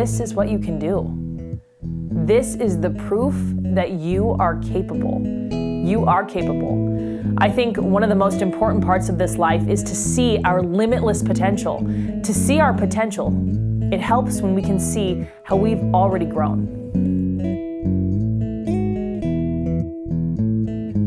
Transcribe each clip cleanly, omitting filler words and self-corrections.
this is what you can do. This is the proof that you are capable. You are capable. I think one of the most important parts of this life is to see our limitless potential. To see our potential, it helps when we can see how we've already grown.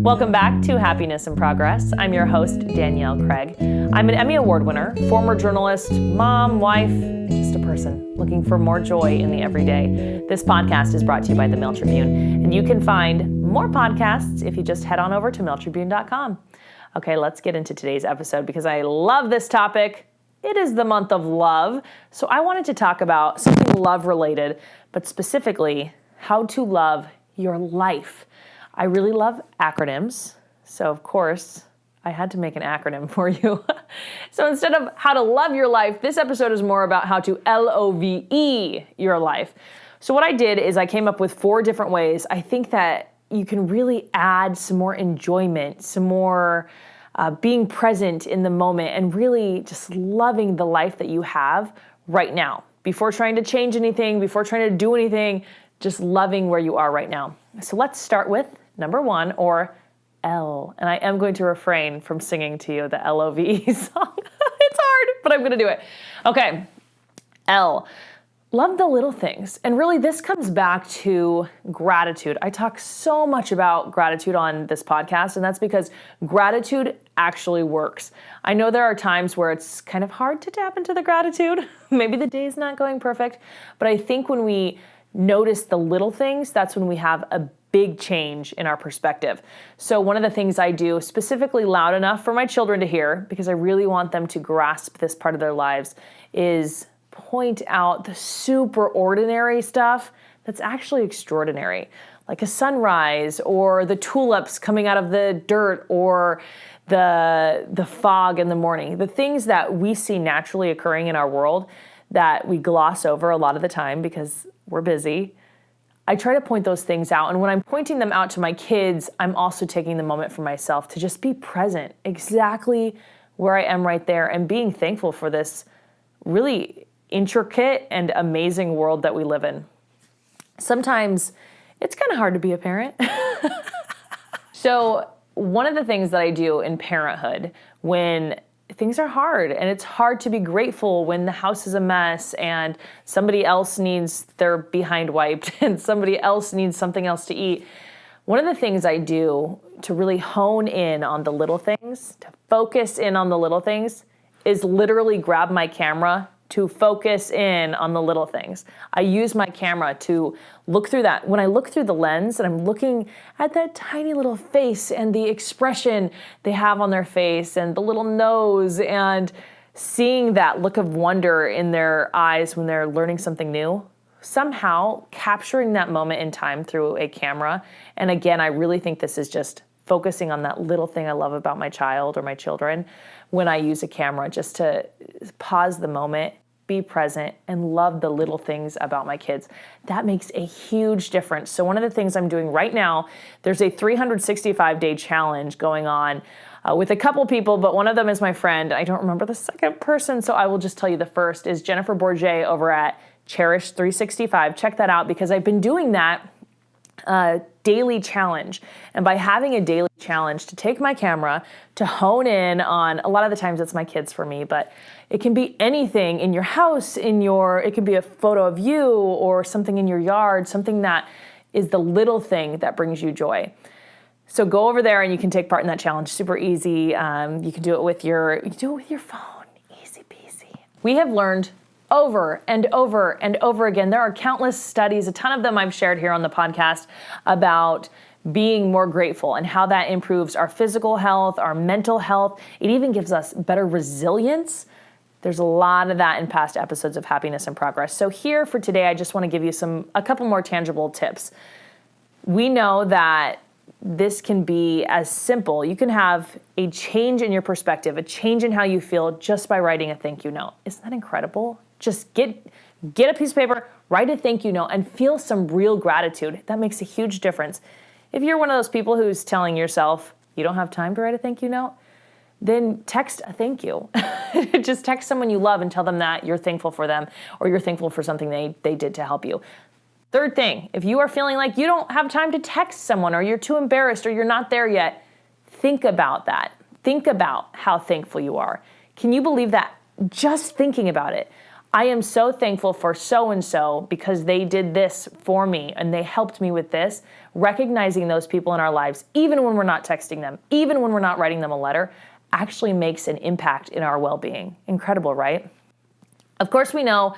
Welcome back to Happiness in Progress. I'm your host, Danielle Craig. I'm an Emmy Award winner, former journalist, mom, wife, just a person looking for more joy in the everyday. This podcast is brought to you by the Mail Tribune, and you can find more podcasts if you just head on over to mailtribune.com. Okay, let's get into today's episode because I love this topic. It is the month of love, so I wanted to talk about something love-related, but specifically how to love your life. I really love acronyms, so of course, I had to make an acronym for you. So instead of how to love your life, this episode is more about how to L.O.V.E your life. So what I did is I came up with 4 different ways I think that you can really add some more enjoyment, some more being present in the moment, and really just loving the life that you have right now. Before trying to change anything, before trying to do anything, just loving where you are right now. So let's start with number 1, or L. And I am going to refrain from singing to you the L.O.V.E song. It's hard, but I'm going to do it. Okay, L. Love the little things. And really this comes back to gratitude. I talk so much about gratitude on this podcast, and that's because gratitude actually works. I know there are times where it's kind of hard to tap into the gratitude. Maybe the day's not going perfect, but I think when we notice the little things, that's when we have a big change in our perspective. So one of the things I do, specifically loud enough for my children to hear, because I really want them to grasp this part of their lives, is point out the super ordinary stuff that's actually extraordinary, like a sunrise or the tulips coming out of the dirt or the fog in the morning, the things that we see naturally occurring in our world that we gloss over a lot of the time because we're busy. I try to point those things out. And when I'm pointing them out to my kids, I'm also taking the moment for myself to just be present exactly where I am right there and being thankful for this really intricate and amazing world that we live in. Sometimes it's kind of hard to be a parent. So one of the things that I do in parenthood when things are hard and it's hard to be grateful when the house is a mess and somebody else needs their behind wiped and somebody else needs something else to eat. One of the things I do to really hone in on the little things, to focus in on the little things, is literally grab my camera to focus in on the little things. I use my camera to look through that. When I look through the lens and I'm looking at that tiny little face and the expression they have on their face and the little nose and seeing that look of wonder in their eyes when they're learning something new, somehow capturing that moment in time through a camera. And again, I really think this is just focusing on that little thing I love about my child or my children when I use a camera, just to pause the moment, be present, and love the little things about my kids. That makes a huge difference. So one of the things I'm doing right now, there's a 365-day challenge going on with a couple people, but one of them is my friend. I don't remember the second person, so I will just tell you the first is Jennifer Bourget over at Cherish 365. Check that out because I've been doing that daily challenge. And by having a daily challenge to take my camera, to hone in on, a lot of the times it's my kids for me, but it can be anything in your house, it can be a photo of you or something in your yard, something that is the little thing that brings you joy. So go over there and you can take part in that challenge. Super easy. You can do it with your phone. Easy peasy. We have learned over and over and over again. There are countless studies, a ton of them I've shared here on the podcast, about being more grateful and how that improves our physical health, our mental health. It even gives us better resilience. There's a lot of that in past episodes of Happiness in Progress. So here for today, I just want to give you a couple more tangible tips. We know that this can be as simple. You can have a change in your perspective, a change in how you feel just by writing a thank you note. Isn't that incredible? Just get a piece of paper, write a thank you note, and feel some real gratitude. That makes a huge difference. If you're one of those people who's telling yourself you don't have time to write a thank you note, then text a thank you. Just text someone you love and tell them that you're thankful for them or you're thankful for something they did to help you. Third thing, if you are feeling like you don't have time to text someone or you're too embarrassed or you're not there yet, think about that. Think about how thankful you are. Can you believe that? Just thinking about it. I am so thankful for so-and-so because they did this for me and they helped me with this. Recognizing those people in our lives, even when we're not texting them, even when we're not writing them a letter, actually makes an impact in our well-being. Incredible, right? Of course, we know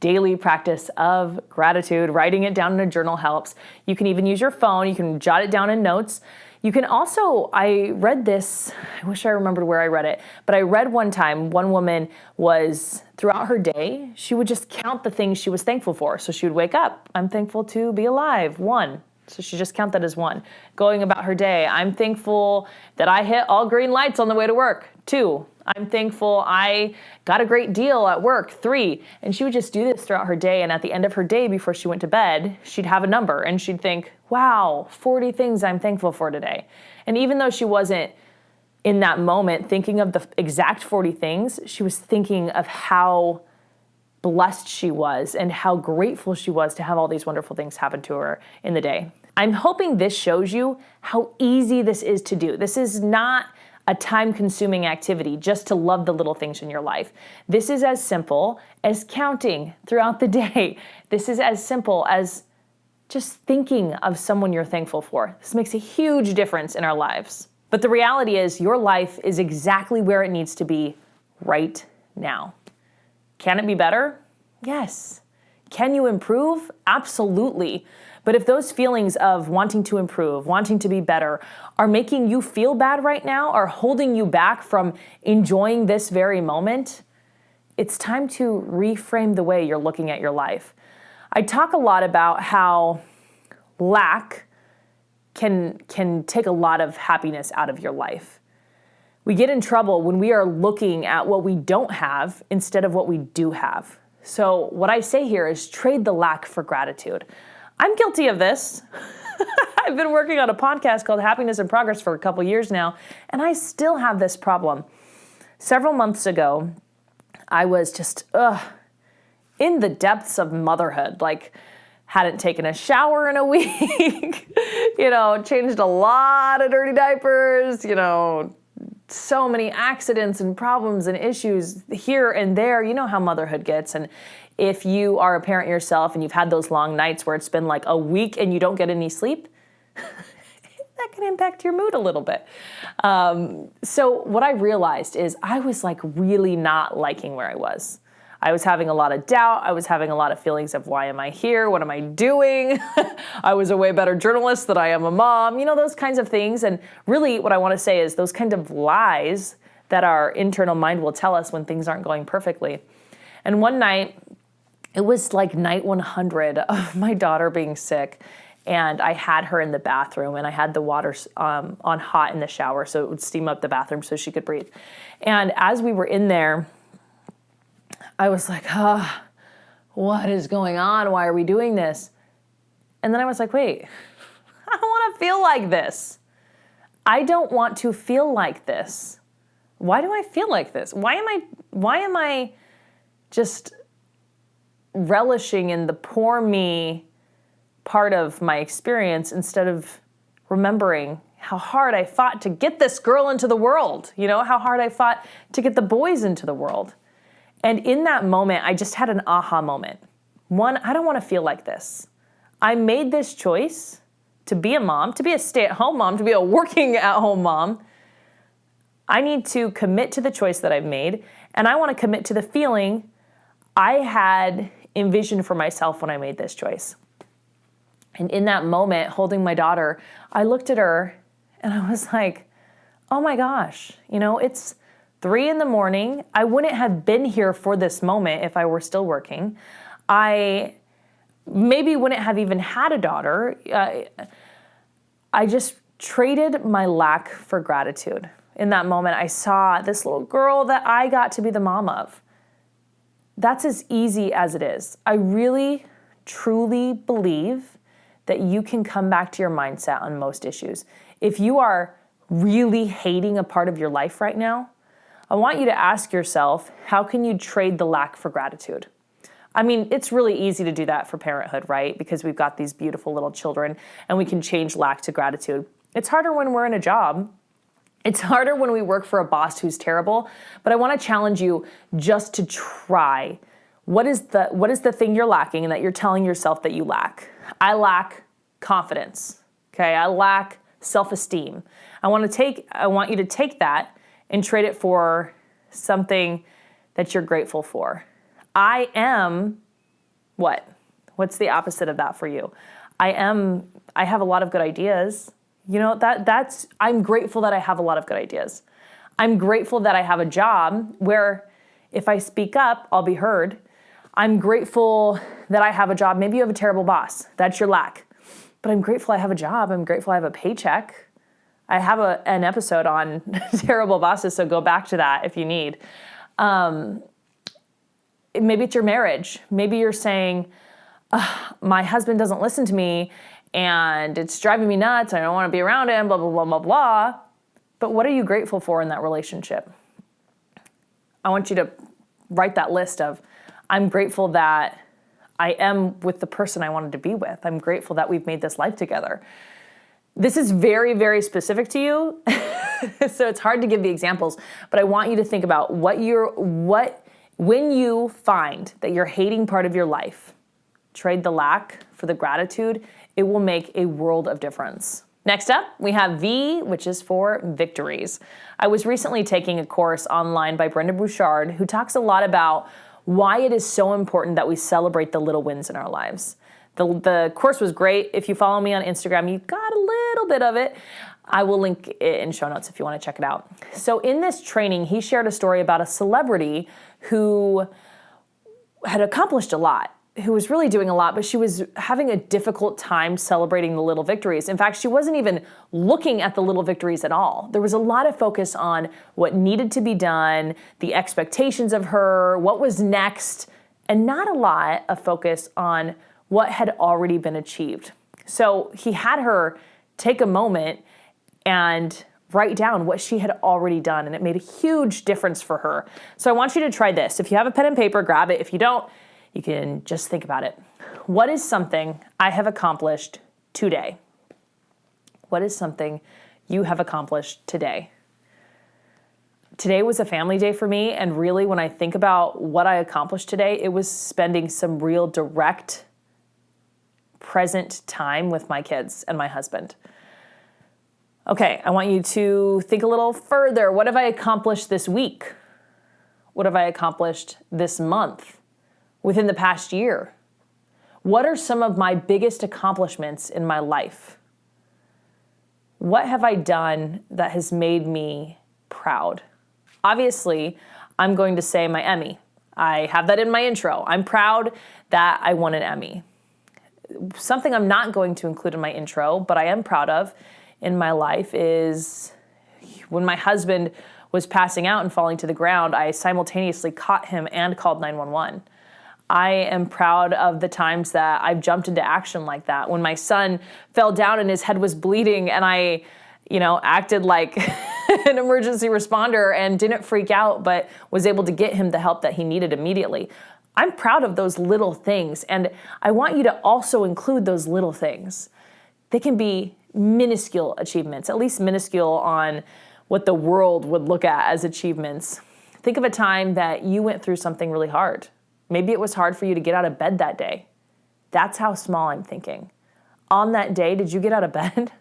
daily practice of gratitude, writing it down in a journal helps. You can even use your phone. You can jot it down in notes. You can also, I read this, I wish I remembered where I read it, but I read one time, one woman was, throughout her day, she would just count the things she was thankful for. So she would wake up, I'm thankful to be alive, 1. So she just count that as 1. Going about her day, I'm thankful that I hit all green lights on the way to work, 2. I'm thankful I got a great deal at work, 3. And she would just do this throughout her day. And at the end of her day, before she went to bed, she'd have a number and she'd think, wow, 40 things I'm thankful for today. And even though she wasn't in that moment thinking of the exact 40 things, she was thinking of how blessed she was and how grateful she was to have all these wonderful things happen to her in the day. I'm hoping this shows you how easy this is to do. This is not a time-consuming activity just to love the little things in your life. This is as simple as counting throughout the day. This is as simple as just thinking of someone you're thankful for. This makes a huge difference in our lives. But the reality is your life is exactly where it needs to be right now. Can it be better? Yes. Can you improve? Absolutely. But if those feelings of wanting to improve, wanting to be better, are making you feel bad right now, are holding you back from enjoying this very moment, it's time to reframe the way you're looking at your life. I talk a lot about how lack can take a lot of happiness out of your life. We get in trouble when we are looking at what we don't have instead of what we do have. So what I say here is trade the lack for gratitude. I'm guilty of this. I've been working on a podcast called Happiness in Progress for a couple years now, and I still have this problem. Several months ago, I was just in the depths of motherhood, like hadn't taken a shower in a week, changed a lot of dirty diapers, so many accidents and problems and issues here and there. You know how motherhood gets. And if you are a parent yourself and you've had those long nights where it's been like a week and you don't get any sleep, that can impact your mood a little bit. So what I realized is I was like really not liking where I was. I was having a lot of doubt. I was having a lot of feelings of why am I here? What am I doing? I was a way better journalist than I am a mom, those kinds of things. And really what I want to say is those kind of lies that our internal mind will tell us when things aren't going perfectly. And one night, it was like night 100 of my daughter being sick. And I had her in the bathroom and I had the water on hot in the shower so it would steam up the bathroom so she could breathe. And as we were in there, I was like, what is going on? Why are we doing this? And then I was like, wait, I don't want to feel like this. I don't want to feel like this. Why do I feel like this? Why am I just relishing in the poor me part of my experience instead of remembering how hard I fought to get this girl into the world, how hard I fought to get the boys into the world. And in that moment, I just had an aha moment. One, I don't want to feel like this. I made this choice to be a mom, to be a stay-at-home mom, to be a working-at-home mom. I need to commit to the choice that I've made, and I want to commit to the feeling I had envisioned for myself when I made this choice. And in that moment, holding my daughter, I looked at her, and I was like, oh my gosh, it's 3 a.m. I wouldn't have been here for this moment if I were still working. I maybe wouldn't have even had a daughter. I just traded my lack for gratitude. In that moment, I saw this little girl that I got to be the mom of. That's as easy as it is. I really, truly believe that you can come back to your mindset on most issues. If you are really hating a part of your life right now, I want you to ask yourself, how can you trade the lack for gratitude? I mean, it's really easy to do that for parenthood, right? Because we've got these beautiful little children and we can change lack to gratitude. It's harder when we're in a job. It's harder when we work for a boss who's terrible, but I want to challenge you just to try. What is the thing you're lacking and that you're telling yourself that you lack? I lack confidence. Okay, I lack self-esteem. I want you to take that and trade it for something that you're grateful for. I am what? What's the opposite of that for you? I have a lot of good ideas. You know, I'm grateful that I have a lot of good ideas. I'm grateful that I have a job where if I speak up, I'll be heard. I'm grateful that I have a job. Maybe you have a terrible boss. That's your lack. But I'm grateful I have a job. I'm grateful I have a paycheck. I have an episode on terrible bosses, so go back to that if you need. Maybe it's your marriage. Maybe you're saying, my husband doesn't listen to me, and it's driving me nuts. I don't want to be around him, blah, blah, blah, blah, blah. But what are you grateful for in that relationship? I want you to write that list of, I'm grateful that I am with the person I wanted to be with. I'm grateful that we've made this life together. This is very, very specific to you, so it's hard to give the examples, but I want you to think about when you find that you're hating part of your life, trade the lack for the gratitude. It will make a world of difference. Next up, we have V, which is for victories. I was recently taking a course online by Brenda Bouchard, who talks a lot about why it is so important that we celebrate the little wins in our lives. The course was great. If you follow me on Instagram, you got a little bit of it. I will link it in show notes if you want to check it out. So in this training, he shared a story about a celebrity who had accomplished a lot, who was really doing a lot, but she was having a difficult time celebrating the little victories. In fact, she wasn't even looking at the little victories at all. There was a lot of focus on what needed to be done, the expectations of her, what was next, and not a lot of focus on what had already been achieved. So he had her take a moment and write down what she had already done, and it made a huge difference for her. So I want you to try this. If you have a pen and paper, grab it. If you don't, you can just think about it. What is something I have accomplished today? What is something you have accomplished today? Today was a family day for me, and really when I think about what I accomplished today, it was spending some real direct present time with my kids and my husband. Okay, I want you to think a little further. What have I accomplished this week? What have I accomplished this month? Within the past year? What are some of my biggest accomplishments in my life? What have I done that has made me proud? Obviously, I'm going to say my Emmy. I have that in my intro. I'm proud that I won an Emmy. Something I'm not going to include in my intro, but I am proud of in my life is when my husband was passing out and falling to the ground, I simultaneously caught him and called 911. I am proud of the times that I've jumped into action like that. When my son fell down and his head was bleeding and I, acted like an emergency responder and didn't freak out, but was able to get him the help that he needed immediately. I'm proud of those little things, and I want you to also include those little things. They can be minuscule achievements, at least minuscule on what the world would look at as achievements. Think of a time that you went through something really hard. Maybe it was hard for you to get out of bed that day. That's how small I'm thinking. On that day, did you get out of bed?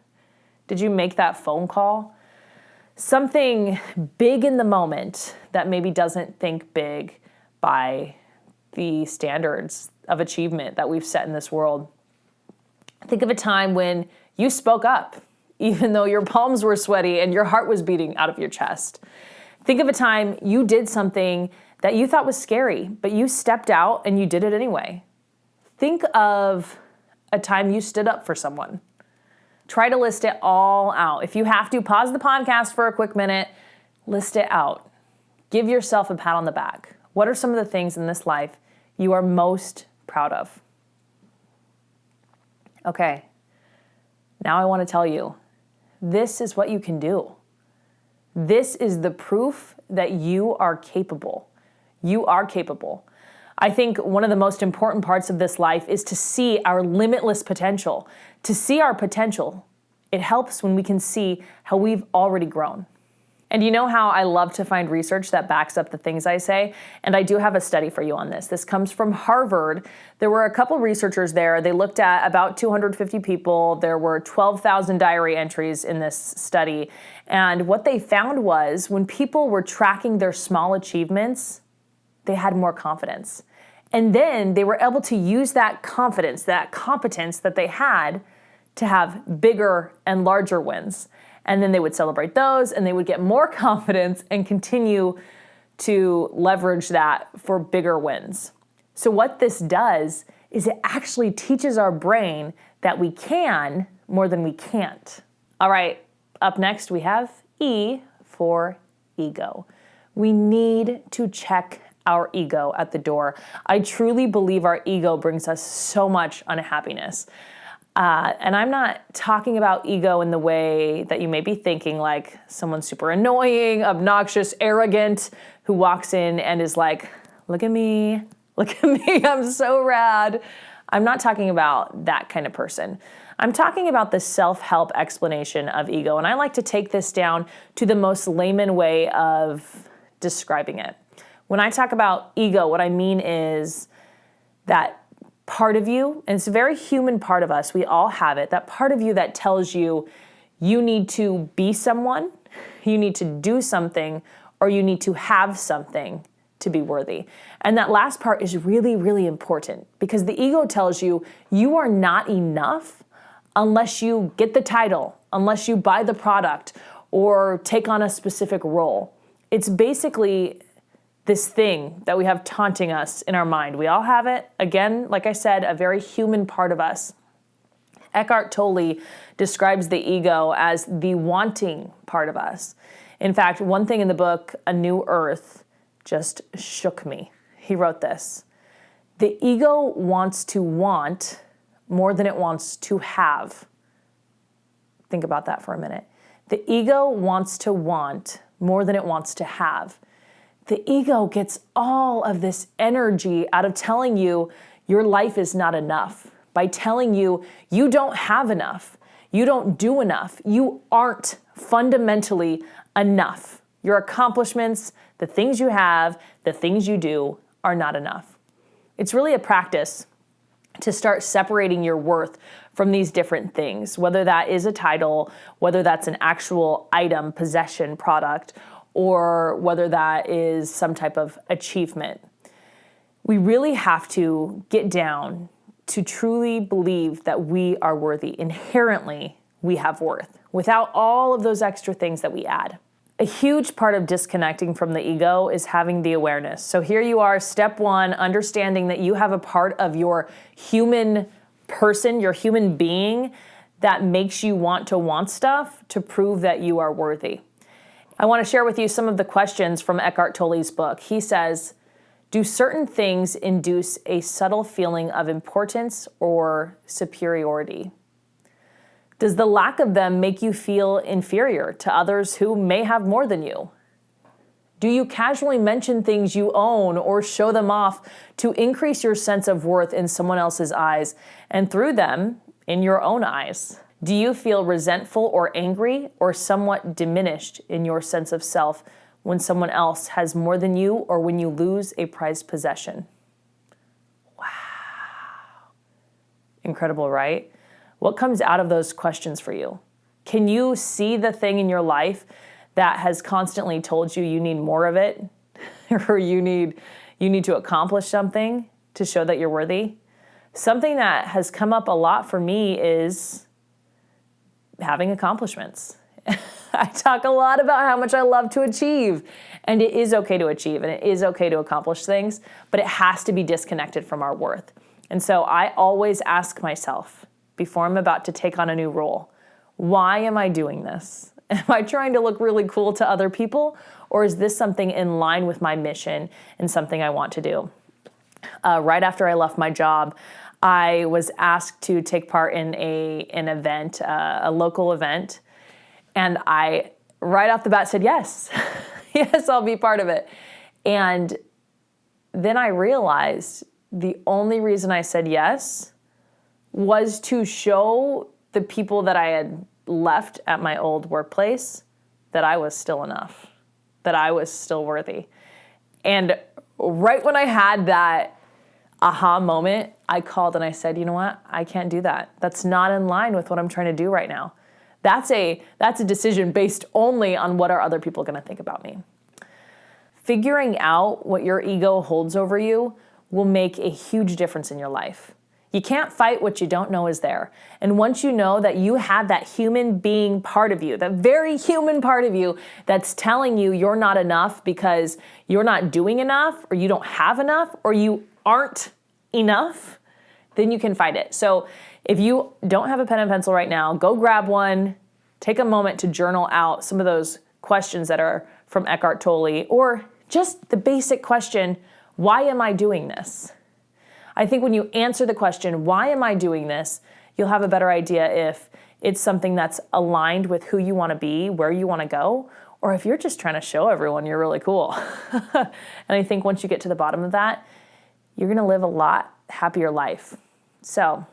Did you make that phone call? Something big in the moment that maybe doesn't think big by the standards of achievement that we've set in this world. Think of a time when you spoke up, even though your palms were sweaty and your heart was beating out of your chest. Think of a time you did something that you thought was scary, but you stepped out and you did it anyway. Think of a time you stood up for someone. Try to list it all out. If you have to, pause the podcast for a quick minute, list it out. Give yourself a pat on the back. What are some of the things in this life you are most proud of? Okay, now I want to tell you, this is what you can do. This is the proof that you are capable. You are capable. I think one of the most important parts of this life is to see our limitless potential. To see our potential, it helps when we can see how we've already grown. And you know how I love to find research that backs up the things I say? And I do have a study for you on this. This comes from Harvard. There were a couple researchers there. They looked at about 250 people. There were 12,000 diary entries in this study. And what they found was when people were tracking their small achievements, they had more confidence. And then they were able to use that confidence, that competence that they had to have bigger and larger wins. And then they would celebrate those and they would get more confidence and continue to leverage that for bigger wins. So what this does is it actually teaches our brain that we can more than we can't. All right, up next we have E for ego. We need to check our ego at the door. I truly believe our ego brings us so much unhappiness. And I'm not talking about ego in the way that you may be thinking, like someone super annoying, obnoxious, arrogant, who walks in and is like, look at me, I'm so rad. I'm not talking about that kind of person. I'm talking about the self-help explanation of ego. And I like to take this down to the most layman way of describing it. When I talk about ego, what I mean is that part of you, and it's a very human part of us, we all have it, that part of you that tells you you need to be someone, you need to do something, or you need to have something to be worthy. And that last part is really, really important because the ego tells you you are not enough unless you get the title, unless you buy the product, or take on a specific role. It's basically this thing that we have taunting us in our mind. We all have it. Again, like I said, a very human part of us. Eckhart Tolle describes the ego as the wanting part of us. In fact, one thing in the book, A New Earth, just shook me. He wrote this: the ego wants to want more than it wants to have. Think about that for a minute. The ego wants to want more than it wants to have. The ego gets all of this energy out of telling you your life is not enough, by telling you you don't have enough, you don't do enough, you aren't fundamentally enough. Your accomplishments, the things you have, the things you do are not enough. It's really a practice to start separating your worth from these different things, whether that is a title, whether that's an actual item, possession, product, or whether that is some type of achievement. We really have to get down to truly believe that we are worthy. Inherently, we have worth without all of those extra things that we add. A huge part of disconnecting from the ego is having the awareness. So here you are, step one, understanding that you have a part of your human person, your human being, that makes you want to want stuff to prove that you are worthy. I want to share with you some of the questions from Eckhart Tolle's book. He says, do certain things induce a subtle feeling of importance or superiority? Does the lack of them make you feel inferior to others who may have more than you? Do you casually mention things you own or show them off to increase your sense of worth in someone else's eyes and through them in your own eyes? Do you feel resentful or angry or somewhat diminished in your sense of self when someone else has more than you or when you lose a prized possession? Wow. Incredible, right? What comes out of those questions for you? Can you see the thing in your life that has constantly told you you need more of it or you need to accomplish something to show that you're worthy? Something that has come up a lot for me is having accomplishments. I talk a lot about how much I love to achieve, and it is okay to achieve and it is okay to accomplish things, but it has to be disconnected from our worth. And so I always ask myself before I'm about to take on a new role, why am I doing this? Am I trying to look really cool to other people, or is this something in line with my mission and something I want to do? Right after I left my job, I was asked to take part in an event, a local event, and I right off the bat said yes. Yes, I'll be part of it. And then I realized the only reason I said yes was to show the people that I had left at my old workplace that I was still enough, that I was still worthy. And right when I had that aha moment, I called and I said, you know what? I can't do that. That's not in line with what I'm trying to do right now. That's a decision based only on what are other people going to think about me. Figuring out what your ego holds over you will make a huge difference in your life. You can't fight what you don't know is there. And once you know that you have that human being part of you, that very human part of you that's telling you you're not enough because you're not doing enough, or you don't have enough, or you aren't enough, then you can fight it. So if you don't have a pen and pencil right now, go grab one, take a moment to journal out some of those questions that are from Eckhart Tolle, or just the basic question, why am I doing this? I think when you answer the question, why am I doing this, you'll have a better idea if it's something that's aligned with who you want to be, where you want to go, or if you're just trying to show everyone you're really cool. And I think once you get to the bottom of that, you're going to live a lot happier life. So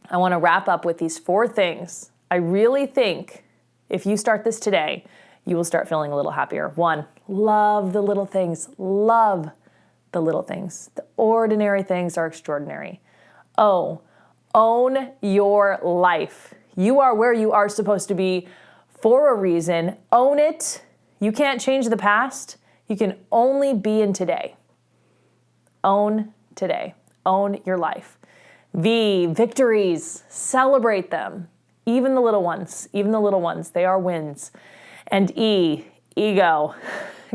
I want to wrap up with these 4 things. I really think if you start this today, you will start feeling a little happier. 1, love the little things. Love the little things. The ordinary things are extraordinary. O, own your life. You are where you are supposed to be for a reason. Own it. You can't change the past. You can only be in today. Own today. Own your life. V, victories. Celebrate them. Even the little ones. Even the little ones. They are wins. And E, ego.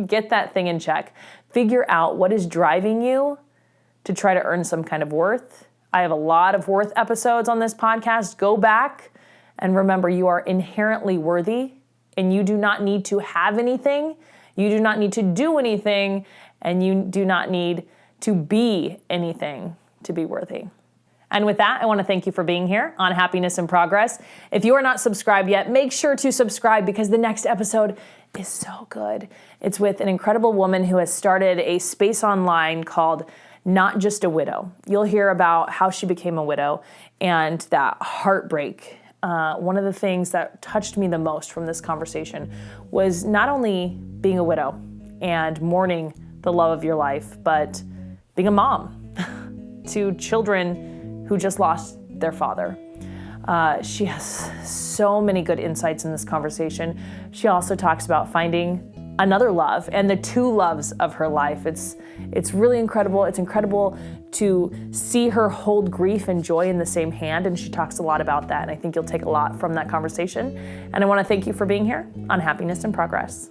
Get that thing in check. Figure out what is driving you to try to earn some kind of worth. I have a lot of worth episodes on this podcast. Go back and remember you are inherently worthy, and you do not need to have anything. You do not need to do anything, and you do not need to be anything to be worthy. And with that, I want to thank you for being here on Happiness in Progress. If you are not subscribed yet, make sure to subscribe because the next episode is so good. It's with an incredible woman who has started a space online called Not Just a Widow. You'll hear about how she became a widow and that heartbreak. One of the things that touched me the most from this conversation was not only being a widow and mourning the love of your life, but being a mom to children who just lost their father. She has so many good insights in this conversation. She also talks about finding another love and the 2 loves of her life. It's really incredible. It's incredible to see her hold grief and joy in the same hand, and she talks a lot about that, and I think you'll take a lot from that conversation. And I want to thank you for being here on Happiness in Progress.